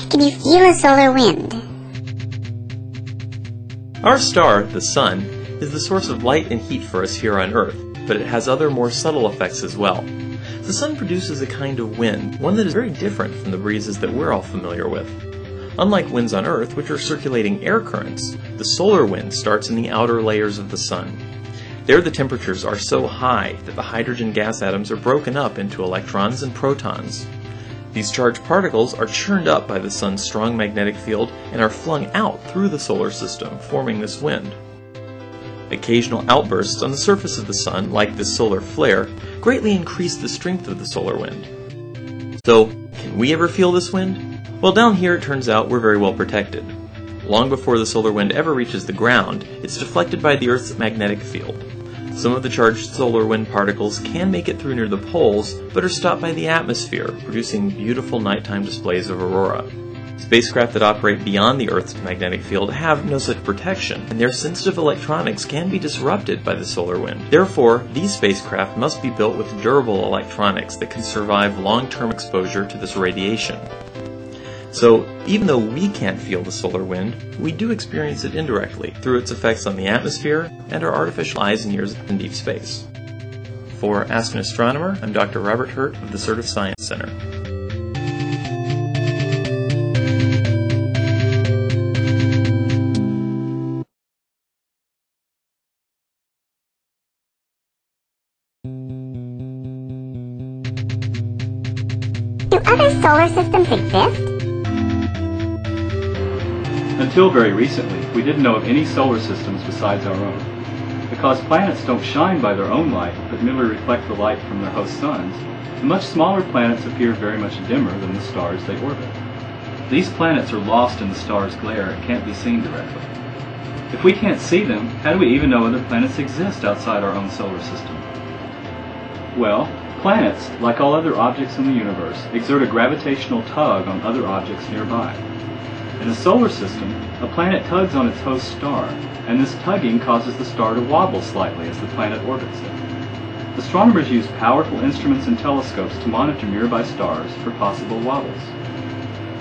Can you feel a solar wind? Our star, the Sun, is the source of light and heat for us here on Earth, but it has other more subtle effects as well. The Sun produces a kind of wind, one that is very different from the breezes that we're all familiar with. Unlike winds on Earth, which are circulating air currents, the solar wind starts in the outer layers of the Sun. There the temperatures are so high that the hydrogen gas atoms are broken up into electrons and protons. These charged particles are churned up by the Sun's strong magnetic field and are flung out through the solar system, forming this wind. Occasional outbursts on the surface of the Sun, like this solar flare, greatly increase the strength of the solar wind. So, can we ever feel this wind? Well, down here it turns out we're very well protected. Long before the solar wind ever reaches the ground, it's deflected by the Earth's magnetic field. Some of the charged solar wind particles can make it through near the poles, but are stopped by the atmosphere, producing beautiful nighttime displays of aurora. Spacecraft that operate beyond the Earth's magnetic field have no such protection, and their sensitive electronics can be disrupted by the solar wind. Therefore, these spacecraft must be built with durable electronics that can survive long-term exposure to this radiation. So, even though we can't feel the solar wind, we do experience it indirectly through its effects on the atmosphere and our artificial eyes and ears in deep space. For Ask an Astronomer, I'm Dr. Robert Hurt of the Sort of Science Center. Do other solar systems exist? Until very recently, we didn't know of any solar systems besides our own. Because planets don't shine by their own light, but merely reflect the light from their host suns, the much smaller planets appear very much dimmer than the stars they orbit. These planets are lost in the star's glare and can't be seen directly. If we can't see them, how do we even know other planets exist outside our own solar system? Well, planets, like all other objects in the universe, exert a gravitational tug on other objects nearby. In a solar system, a planet tugs on its host star, and this tugging causes the star to wobble slightly as the planet orbits it. Astronomers use powerful instruments and telescopes to monitor nearby stars for possible wobbles.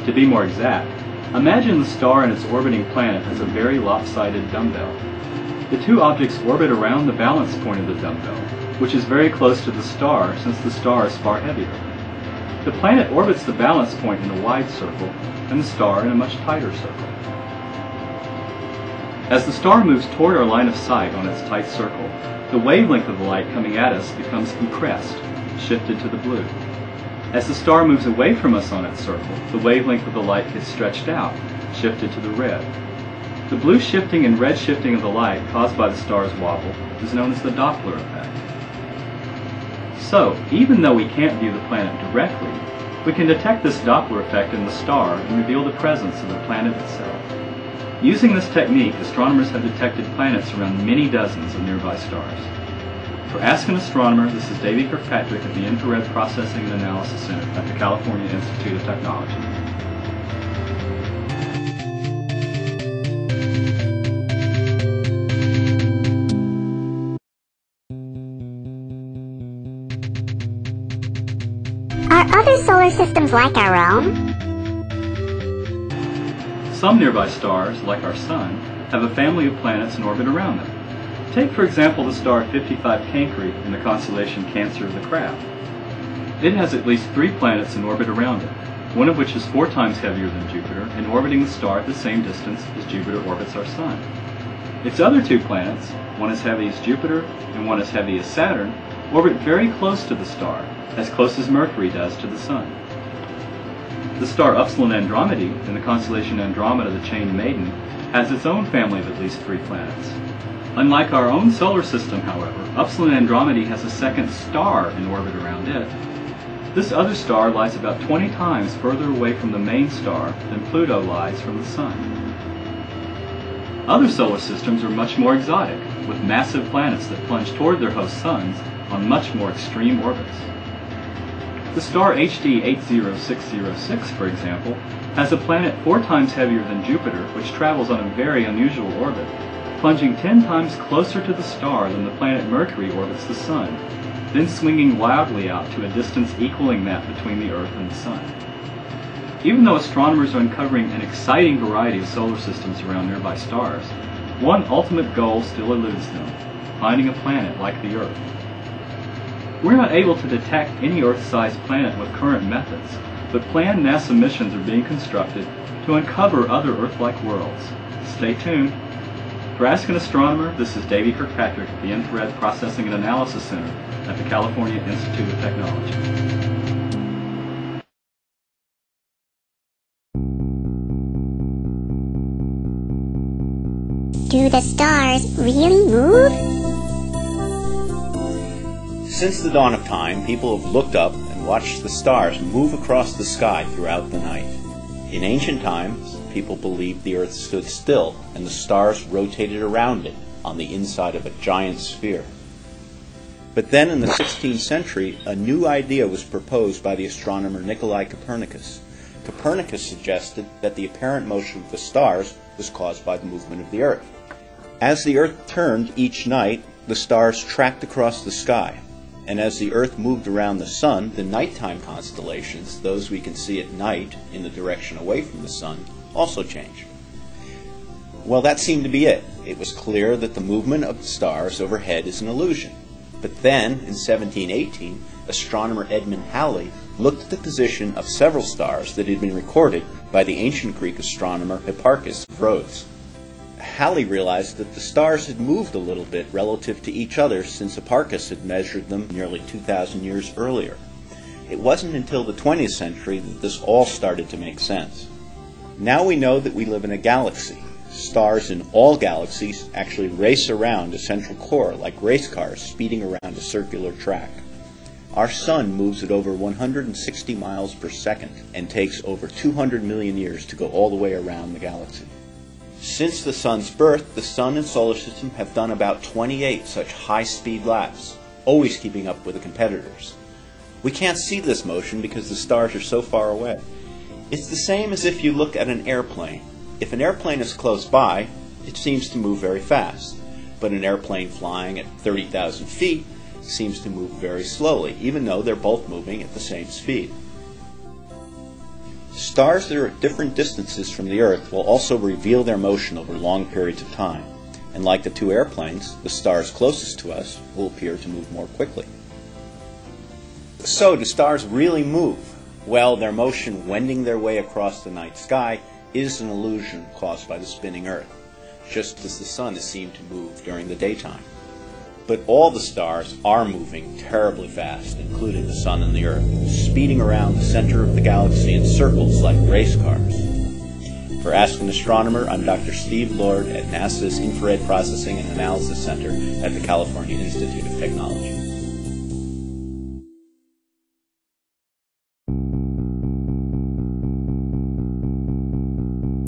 To be more exact, imagine the star and its orbiting planet as a very lopsided dumbbell. The two objects orbit around the balance point of the dumbbell, which is very close to the star since the star is far heavier. The planet orbits the balance point in a wide circle, and the star in a much tighter circle. As the star moves toward our line of sight on its tight circle, the wavelength of the light coming at us becomes compressed, shifted to the blue. As the star moves away from us on its circle, the wavelength of the light gets stretched out, shifted to the red. The blue shifting and red shifting of the light caused by the star's wobble is known as the Doppler effect. So, even though we can't view the planet directly, we can detect this Doppler effect in the star and reveal the presence of the planet itself. Using this technique, astronomers have detected planets around many dozens of nearby stars. For Ask an Astronomer, this is Davey Kirkpatrick of the Infrared Processing and Analysis Center at the California Institute of Technology. Are other solar systems like our own? Some nearby stars, like our Sun, have a family of planets in orbit around them. Take, for example, the star 55 Cancri in the constellation Cancer of the Crab. It has at least 3 planets in orbit around it, one of which is 4 times heavier than Jupiter and orbiting the star at the same distance as Jupiter orbits our Sun. Its other 2 planets, one as heavy as Jupiter and one as heavy as Saturn, orbit very close to the star, as close as Mercury does to the Sun. The star Upsilon Andromeda in the constellation Andromeda, the chained maiden, has its own family of at least 3 planets. Unlike our own solar system, however, Upsilon Andromeda has a second star in orbit around it. This other star lies about 20 times further away from the main star than Pluto lies from the Sun. Other solar systems are much more exotic, with massive planets that plunge toward their host suns on much more extreme orbits. The star HD 80606, for example, has a planet 4 times heavier than Jupiter, which travels on a very unusual orbit, plunging 10 times closer to the star than the planet Mercury orbits the Sun, then swinging wildly out to a distance equaling that between the Earth and the Sun. Even though astronomers are uncovering an exciting variety of solar systems around nearby stars, one ultimate goal still eludes them: finding a planet like the Earth. We're not able to detect any Earth-sized planet with current methods, but planned NASA missions are being constructed to uncover other Earth-like worlds. Stay tuned. For Ask an Astronomer, this is Davey Kirkpatrick at the Infrared Processing and Analysis Center at the California Institute of Technology. Do the stars really move? Since the dawn of time, people have looked up and watched the stars move across the sky throughout the night. In ancient times, people believed the Earth stood still and the stars rotated around it on the inside of a giant sphere. But then in the 16th century, a new idea was proposed by the astronomer Nikolai Copernicus. Copernicus suggested that the apparent motion of the stars was caused by the movement of the Earth. As the Earth turned each night, the stars tracked across the sky. And as the Earth moved around the Sun, the nighttime constellations, those we can see at night in the direction away from the Sun, also changed. Well, that seemed to be it. It was clear that the movement of the stars overhead is an illusion. But then, in 1718, astronomer Edmund Halley looked at the position of several stars that had been recorded by the ancient Greek astronomer Hipparchus of Rhodes. Halley realized that the stars had moved a little bit relative to each other since Hipparchus had measured them nearly 2,000 years earlier. It wasn't until the 20th century that this all started to make sense. Now we know that we live in a galaxy. Stars in all galaxies actually race around a central core like race cars speeding around a circular track. Our Sun moves at over 160 miles per second and takes over 200 million years to go all the way around the galaxy. Since the Sun's birth, the Sun and Solar System have done about 28 such high-speed laps, always keeping up with the competitors. We can't see this motion because the stars are so far away. It's the same as if you look at an airplane. If an airplane is close by, it seems to move very fast, but an airplane flying at 30,000 feet seems to move very slowly, even though they're both moving at the same speed. Stars that are at different distances from the Earth will also reveal their motion over long periods of time, and like the two airplanes, the stars closest to us will appear to move more quickly. So, do stars really move? Well, their motion wending their way across the night sky is an illusion caused by the spinning Earth, just as the Sun is seen to move during the daytime. But all the stars are moving terribly fast, including the Sun and the Earth, speeding around the center of the galaxy in circles like race cars. For Ask an Astronomer, I'm Dr. Steve Lord at NASA's Infrared Processing and Analysis Center at the California Institute of Technology.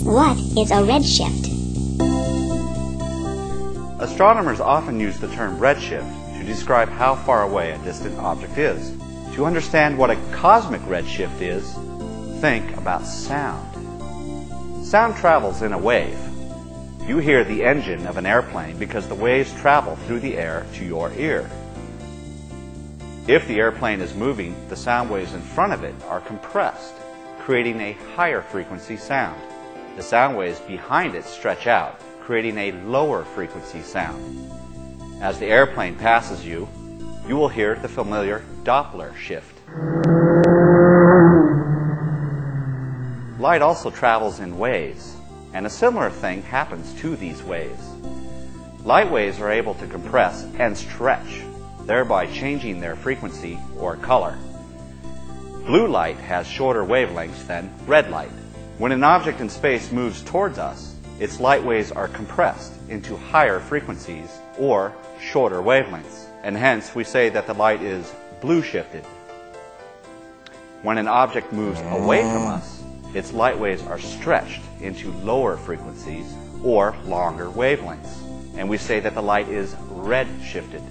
What is a redshift? Astronomers often use the term redshift to describe how far away a distant object is. To understand what a cosmic redshift is, think about sound. Sound travels in a wave. You hear the engine of an airplane because the waves travel through the air to your ear. If the airplane is moving, the sound waves in front of it are compressed, creating a higher frequency sound. The sound waves behind it stretch out, creating a lower frequency sound. As the airplane passes you, you will hear the familiar Doppler shift. Light also travels in waves, and a similar thing happens to these waves. Light waves are able to compress and stretch, thereby changing their frequency or color. Blue light has shorter wavelengths than red light. When an object in space moves towards us, its light waves are compressed into higher frequencies or shorter wavelengths, and hence we say that the light is blue shifted. When an object moves away from us, its light waves are stretched into lower frequencies or longer wavelengths, and we say that the light is red shifted.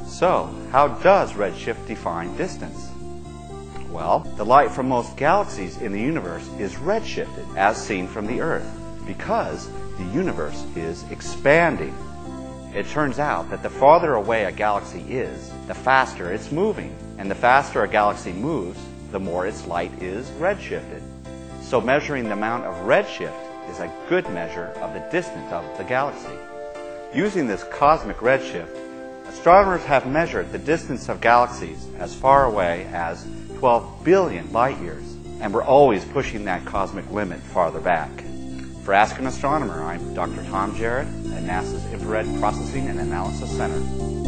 So, how does redshift define distance? Well, the light from most galaxies in the universe is redshifted, as seen from the Earth, because the universe is expanding. It turns out that the farther away a galaxy is, the faster it's moving, and the faster a galaxy moves, the more its light is redshifted. So measuring the amount of redshift is a good measure of the distance of the galaxy. Using this cosmic redshift, astronomers have measured the distance of galaxies as far away as 12 billion light years, and we're always pushing that cosmic limit farther back. For Ask an Astronomer, I'm Dr. Tom Jarrett at NASA's Infrared Processing and Analysis Center.